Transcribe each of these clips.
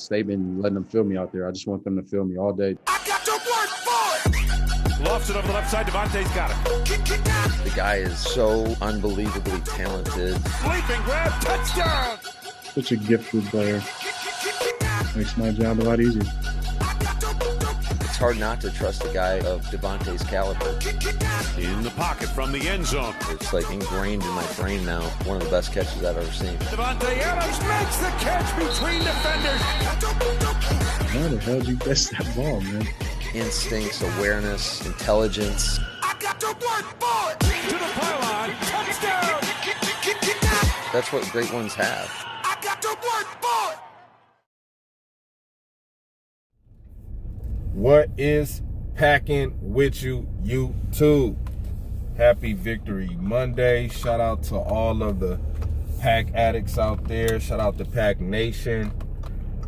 statement and letting them feel me out there. I just want them to feel me all day. I got to work for it. Lofts it over the left side. Devontae's got it. The guy is so unbelievably talented. Leaping grab. Touchdown. Such a gifted player. Makes my job a lot easier. It's hard not to trust a guy of Devontae's caliber. In the pocket from the end zone. It's like ingrained in my brain now. One of the best catches I've ever seen. Davante Adams makes the catch between defenders. How the hell did you guess that ball, man? Instincts, awareness, intelligence. I got to work for it. To the pylon. Touchdown. That's what great ones have. I got to work for it. What is packing with you, YouTube? Happy Victory Monday. Shout out to all of the Pack addicts out there. Shout out to Pack Nation.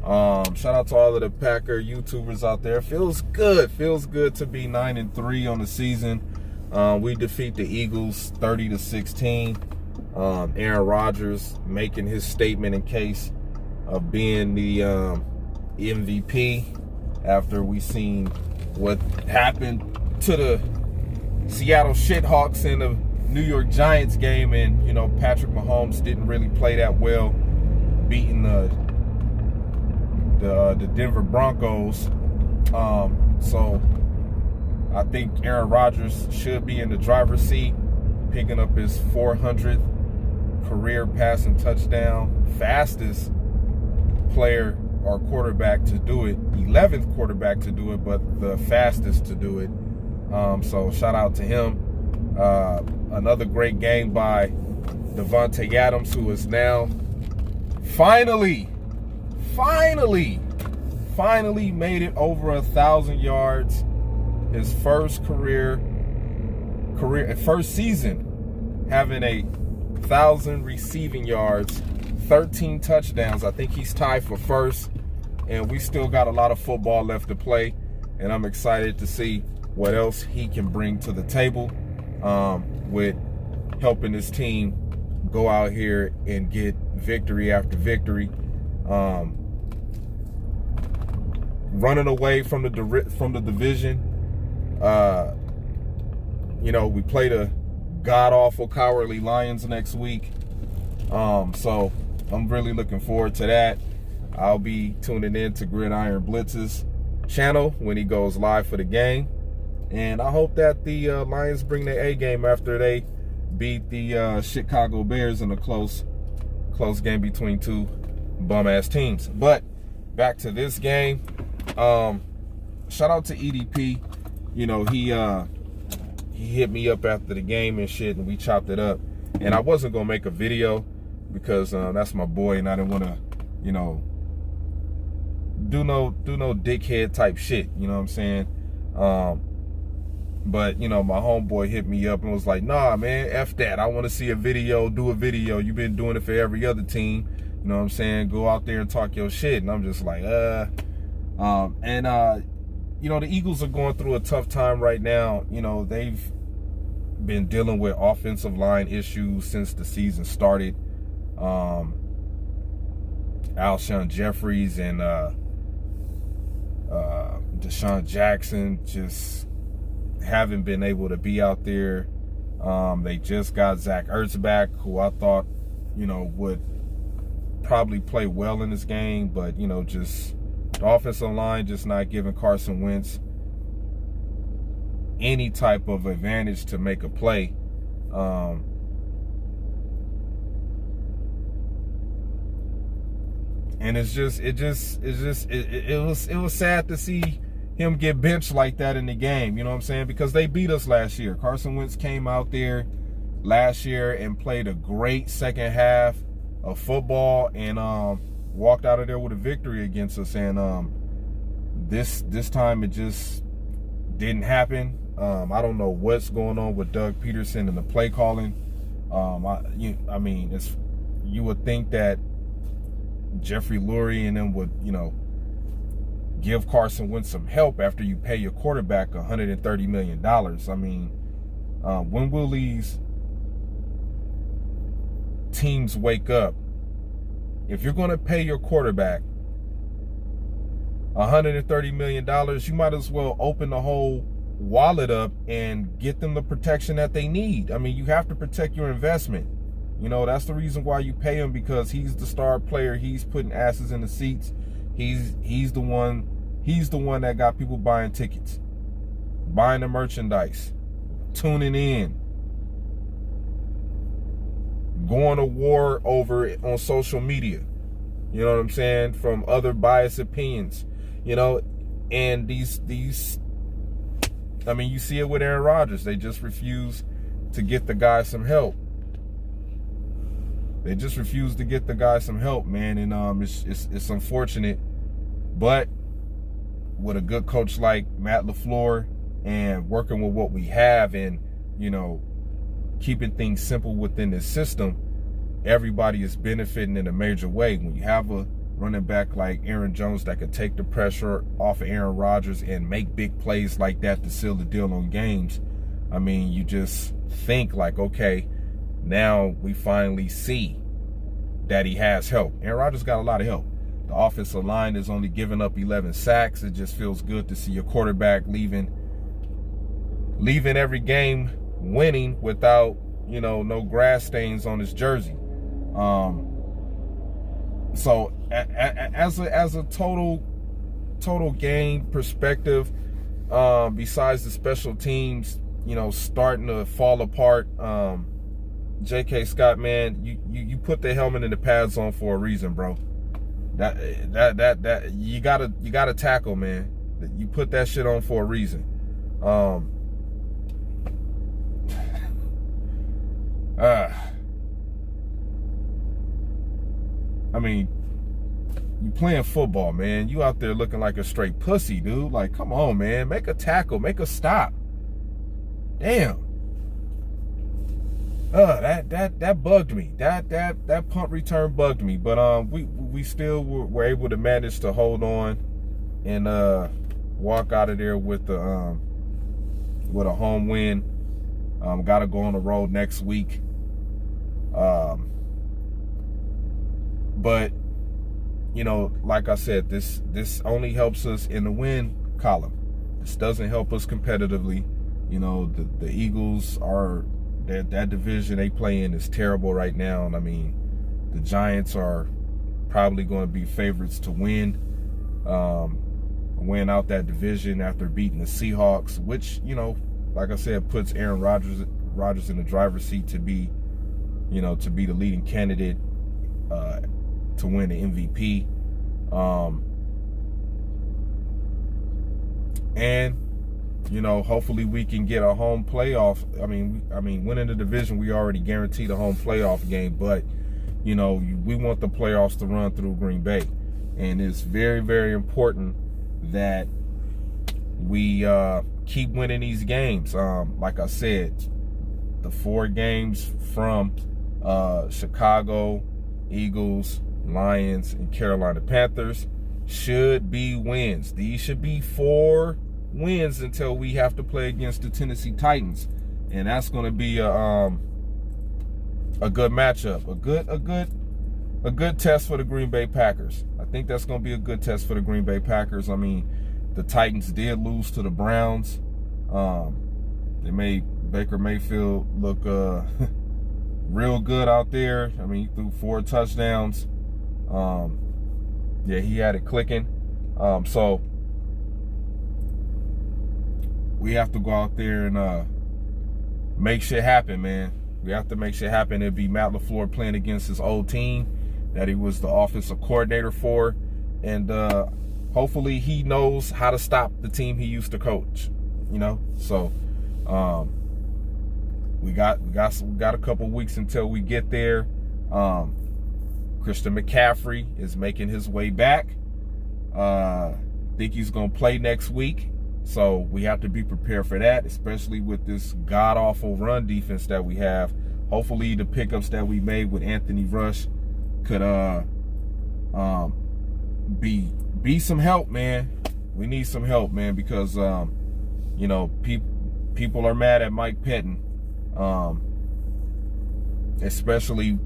Shout out to all of the Packer YouTubers out there. Feels good to be 9-3 on the season. We defeat the Eagles 30-16. Aaron Rodgers making his statement in case of being the MVP after we seen what happened to the Seattle Shithawks in the New York Giants game, and you know Patrick Mahomes didn't really play that well, beating the Denver Broncos. So I think Aaron Rodgers should be in the driver's seat, picking up his 400th career passing touchdown, fastest player or quarterback to do it, 11th quarterback to do it, but the fastest to do it. So shout out to him. Another great game by Davante Adams, who is now finally made it over 1,000 yards. His first season having 1,000 receiving yards, 13 touchdowns. I think he's tied for first, and we still got a lot of football left to play, and I'm excited to see what else he can bring to the table with helping his team go out here and get victory after victory. Running away from the division. You know, we play the god-awful Cowardly Lions next week. So I'm really looking forward to that. I'll be tuning in to Gridiron Blitz's channel when he goes live for the game. And I hope that the Lions bring their A game after they beat the Chicago Bears in a close game between two bum-ass teams. But back to this game. Shout out to EDP. You know, he hit me up after the game and shit, and we chopped it up. And I wasn't gonna make a video because that's my boy, and I didn't want to, you know, do no dickhead type shit. You know what I'm saying? But you know, my homeboy hit me up and was like, "Nah, man, F that. I want to see a video. Do a video. You've been doing it for every other team. You know what I'm saying? Go out there and talk your shit." And I'm just like, you know, the Eagles are going through a tough time right now. You know, they've been dealing with offensive line issues since the season started. Alshon Jeffries and Deshaun Jackson just haven't been able to be out there. They just got Zach Ertz back, who I thought, you know, would probably play well in this game, but, you know, just the offensive line just not giving Carson Wentz any type of advantage to make a play. And it was sad to see him get benched like that in the game, you know what I'm saying? Because they beat us last year. Carson Wentz came out there last year and played a great second half of football and walked out of there with a victory against us. And this time it just didn't happen. I don't know what's going on with Doug Peterson and the play calling. I mean, you would think that Jeffrey Lurie and them would, you know, give Carson Wentz some help after you pay your quarterback $130 million. I mean, when will these teams wake up? If you're going to pay your quarterback $130 million, you might as well open the whole wallet up and get them the protection that they need. I mean, you have to protect your investment. You know, that's the reason why you pay him, because he's the star player. He's putting asses in the seats. He's the one that got people buying tickets, buying the merchandise, tuning in, going to war over it on social media. You know what I'm saying? From other biased opinions, you know, and these, I mean, you see it with Aaron Rodgers. They just refuse to get the guy some help. They just refuse to get the guy some help, man. And it's unfortunate, but with a good coach like Matt LaFleur and working with what we have and, you know, keeping things simple within this system, everybody is benefiting in a major way. When you have a running back like Aaron Jones that could take the pressure off of Aaron Rodgers and make big plays like that to seal the deal on games, I mean, you just think like, okay, now we finally see that he has help. Aaron Rodgers got a lot of help. The offensive line is only giving up 11 sacks. It just feels good to see your quarterback leaving every game winning without, you know, no grass stains on his jersey. So as a total game perspective, besides the special teams, you know, starting to fall apart, J.K. Scott, man, you put the helmet and the pads on for a reason, bro. That you gotta tackle, man. You put that shit on for a reason. I mean, you playing football, man. You out there looking like a straight pussy, dude. Like, come on, man. Make a tackle. Make a stop. Damn. That bugged me. That punt return bugged me. But we still were able to manage to hold on and walk out of there with a home win. Got to go on the road next week. But you know, like I said, this only helps us in the win column. This doesn't help us competitively. You know, the Eagles are that division they play in is terrible right now, and I mean, the Giants are probably going to be favorites to win out that division after beating the Seahawks, which, you know, like I said, puts Aaron Rodgers in the driver's seat to be, you know, to be the leading candidate to win the MVP. And you know, hopefully we can get a home playoff. I mean, winning the division, we already guaranteed a home playoff game, but you know, we want the playoffs to run through Green Bay, and it's very, very important that we keep winning these games. Like I said, the 4 games from Chicago, Eagles, Lions, and Carolina Panthers should be wins. These should be 4 wins until we have to play against the Tennessee Titans, and that's going to be a good matchup, a good test for the Green Bay Packers. I think that's going to be a good test for the Green Bay Packers. I mean, the Titans did lose to the Browns. They made Baker Mayfield look real good out there. I mean, he threw 4 touchdowns. Yeah, he had it clicking. So we have to go out there and make shit happen, man. We have to make shit happen. It'd be Matt LaFleur playing against his old team that he was the offensive coordinator for, and hopefully he knows how to stop the team he used to coach. You know, so we got a couple weeks until we get there. Christian McCaffrey is making his way back. Think he's gonna play next week. So we have to be prepared for that, especially with this god-awful run defense that we have. Hopefully the pickups that we made with Anthony Rush could be some help, man. We need some help, man, because you know, people are mad at Mike Pettin, especially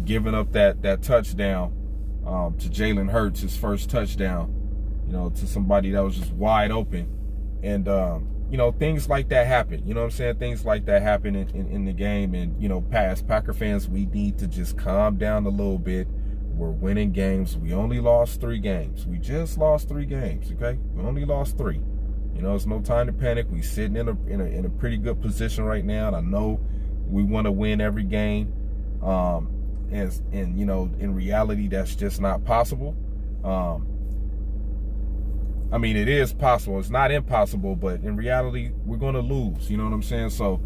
giving up that touchdown to Jalen Hurts, his first touchdown. to somebody that was just wide open. And, things like that happen. You know what I'm saying? Things like that happen in the game. And, as Packer fans, we need to just calm down a little bit. We're winning games. We only lost 3 games. We just lost 3 games, okay? We only lost 3. It's no time to panic. We sitting in a pretty good position right now. And I know we want to win every game. In reality, that's just not possible. I mean, it is possible. It's not impossible, but in reality, we're going to lose. You know what I'm saying? So,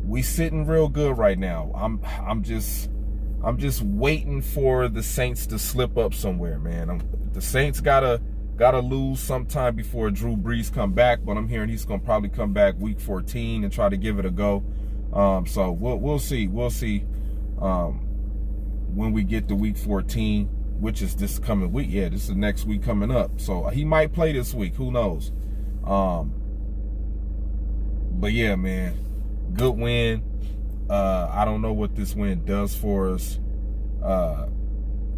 we sitting real good right now. I'm just waiting for the Saints to slip up somewhere, man. The Saints gotta lose sometime before Drew Brees come back, but I'm hearing he's gonna probably come back week 14 and try to give it a go. So we'll see. We'll see when we get to week 14, which is this coming week. Yeah, this is next week coming up. So he might play this week. Who knows? But yeah, man, good win. I don't know what this win does for us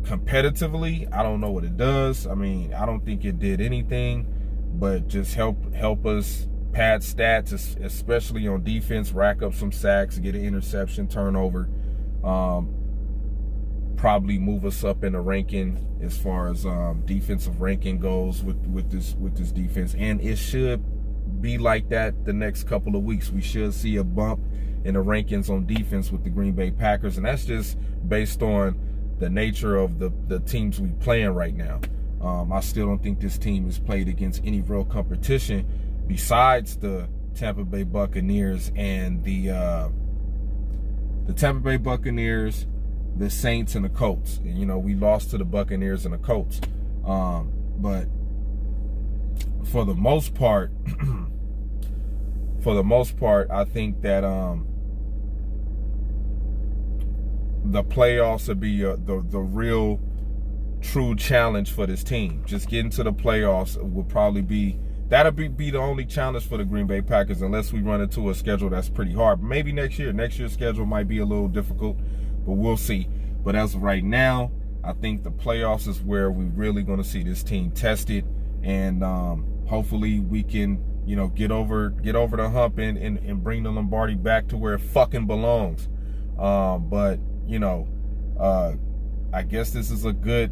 competitively. I don't know what it does. I mean, I don't think it did anything but just help us pad stats, especially on defense, rack up some sacks, get an interception, turnover, probably move us up in the ranking as far as defensive ranking goes with this defense. And it should be like that the next couple of weeks. We should see a bump in the rankings on defense with the Green Bay Packers, and that's just based on the nature of the teams we playing right now. I still don't think this team has played against any real competition besides the Tampa Bay Buccaneers and the Tampa Bay Buccaneers, the Saints, and the Colts. And, we lost to the Buccaneers and the Colts. But for the most part, I think that the playoffs would be the real true challenge for this team. Just getting to the playoffs will probably be the only challenge for the Green Bay Packers, unless we run into a schedule that's pretty hard. Maybe next year's schedule might be a little difficult, but we'll see. But as of right now, I think the playoffs is where we're really going to see this team tested, and hopefully we can get over the hump and bring the Lombardi back to where it fucking belongs. But I guess this is a good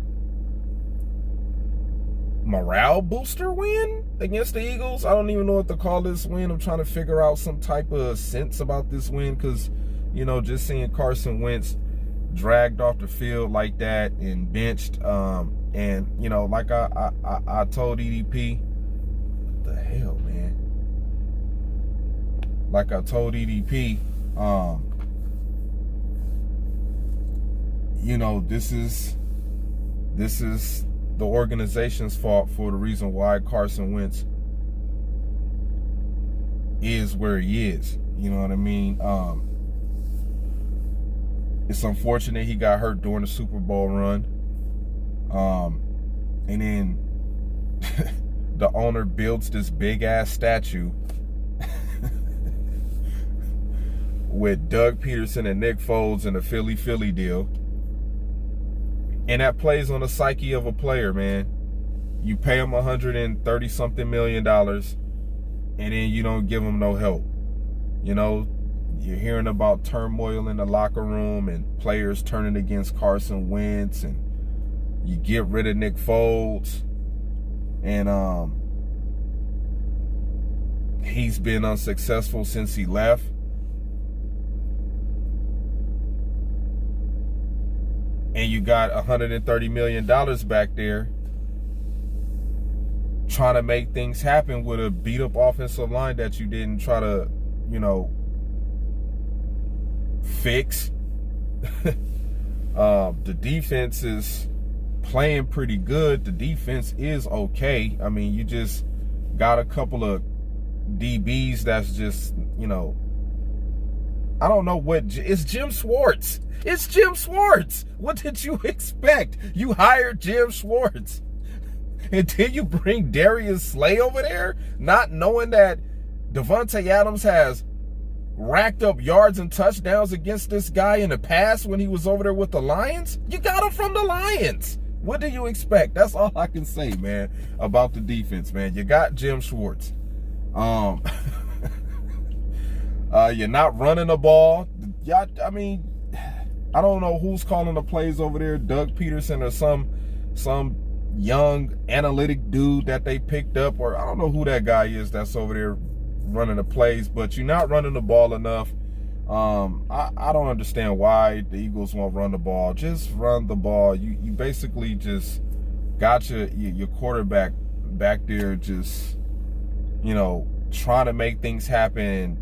morale booster win against the Eagles. I don't even know what to call this win. I'm trying to figure out some type of sense about this win, because just seeing Carson Wentz dragged off the field like that and benched, and like I told EDP, what the hell, man? Like I told EDP, this is the organization's fault for the reason why Carson Wentz is where he is. You know what I mean? It's unfortunate he got hurt during the Super Bowl run. And then the owner builds this big ass statue with Doug Peterson and Nick Foles in a Philly deal. And that plays on the psyche of a player, man. You pay him $130-something million, and then you don't give him no help. You're hearing about turmoil in the locker room and players turning against Carson Wentz, and you get rid of Nick Foles, and he's been unsuccessful since he left. And you got $130 million back there trying to make things happen with a beat up offensive line that you didn't try to, fix. The defense is playing pretty good. The defense is okay. I mean, you just got a couple of DBs that's just, I don't know what. It's Jim Schwartz. It's Jim Schwartz. What did you expect? You hired Jim Schwartz. And then you bring Darius Slay over there, not knowing that Devontae Adams has racked up yards and touchdowns against this guy in the past when he was over there with the Lions. You got him from the Lions. What do you expect? That's all I can say, man, about the defense, man. You got Jim Schwartz. You're not running the ball. I mean, I don't know who's calling the plays over there, Doug Peterson or some young analytic dude that they picked up, or I don't know who that guy is that's over there running the plays, but you're not running the ball enough. I don't understand why the Eagles won't run the ball. Just run the ball. You basically just got your quarterback back there just, you know, trying to make things happen.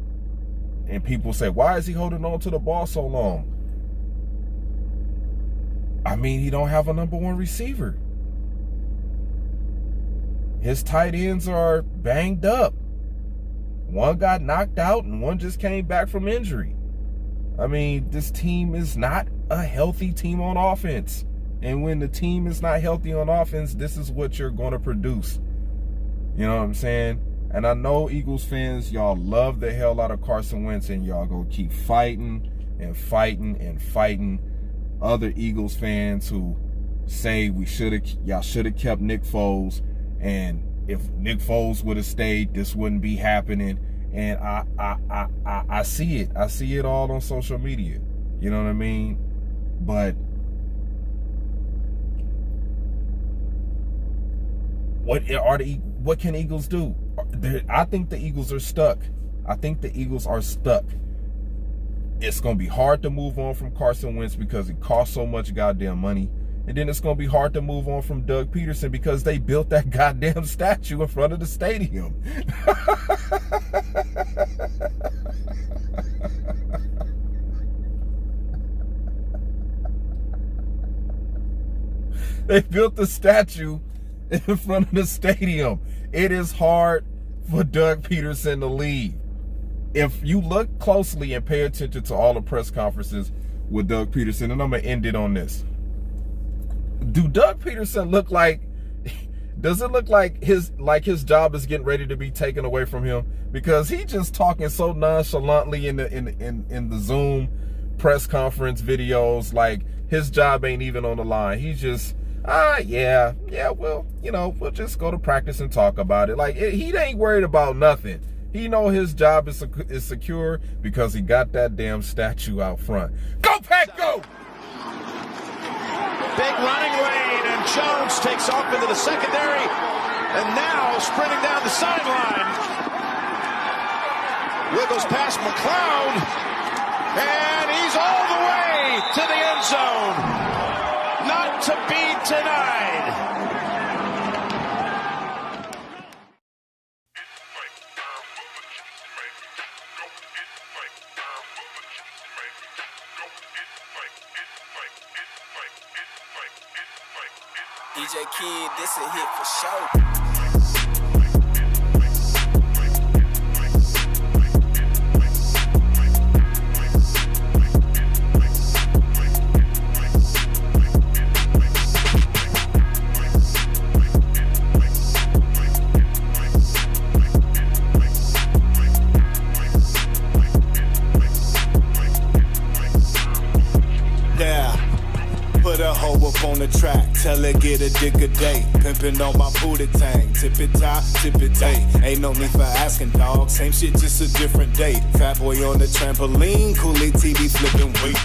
And people say, why is he holding on to the ball so long? I mean, he don't have a number one receiver. His tight ends are banged up. One got knocked out and one just came back from injury. I mean, this team is not a healthy team on offense. And when the team is not healthy on offense, this is what you're going to produce. You know what I'm saying? And I know Eagles fans, y'all love the hell out of Carson Wentz, and y'all gonna keep fighting and fighting and fighting other Eagles fans who say y'all should have kept Nick Foles, and if Nick Foles would have stayed, this wouldn't be happening. And I see it. I see it all on social media. You know what I mean? But what can Eagles do? I think the Eagles are stuck. I think the Eagles are stuck. It's going to be hard to move on from Carson Wentz because it costs so much goddamn money. And then it's going to be hard to move on from Doug Peterson because they built that goddamn statue in front of the stadium. They built the statue in front of the stadium. It is hard for Doug Peterson to leave. If you look closely and pay attention to all the press conferences with Doug Peterson, and I'm going to end it on this. Do Doug Peterson look like, does it look like his job is getting ready to be taken away from him? Because he just talking so nonchalantly in the Zoom press conference videos, like his job ain't even on the line. He's just, yeah, well, you know, we'll just go to practice and talk about it. Like, he ain't worried about nothing. He know his job is secure because he got that damn statue out front. Go, Pack, go! Big running lane, and Jones takes off into the secondary, and now sprinting down the sideline. Wiggles past McLeod, and he's all the way to the end zone. Not to be denied. DJ Kid, this a hit for sure. Put a hoe up on the track, tell her get a dick a day. Pimpin' on my booty tang, tip it top, tip it tay. Ain't no need for asking, dog. Same shit, just a different day. Fat boy on the trampoline, Kool-Aid TV flipping weight.